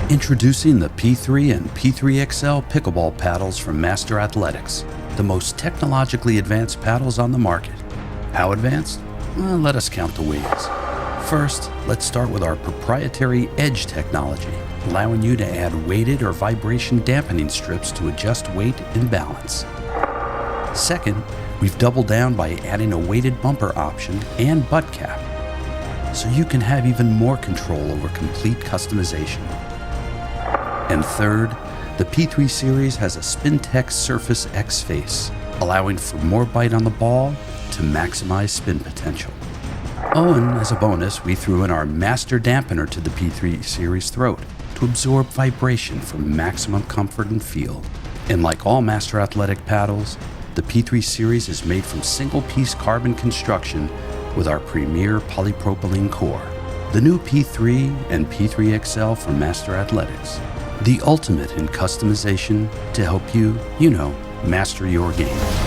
Introducing the P3 and P3XL pickleball paddles from Master Athletics, the most technologically advanced paddles on the market. How advanced? Well, let us count the ways. First, let's start with our proprietary Edge technology, allowing you to add weighted or vibration dampening strips to adjust weight and balance. Second, we've doubled down by adding a weighted bumper option and butt cap, so you can have even more control over complete customization. And third, the P3 series has a SpinTech Surface X face, allowing for more bite on the ball to maximize spin potential. Oh, and as a bonus, we threw in our Master Dampener to the P3 series throat to absorb vibration for maximum comfort and feel. And like all Master Athletic paddles, the P3 series is made from single-piece carbon construction with our premier polypropylene core. The new P3 and P3XL from Master Athletics, the ultimate in customization to help you, master your game.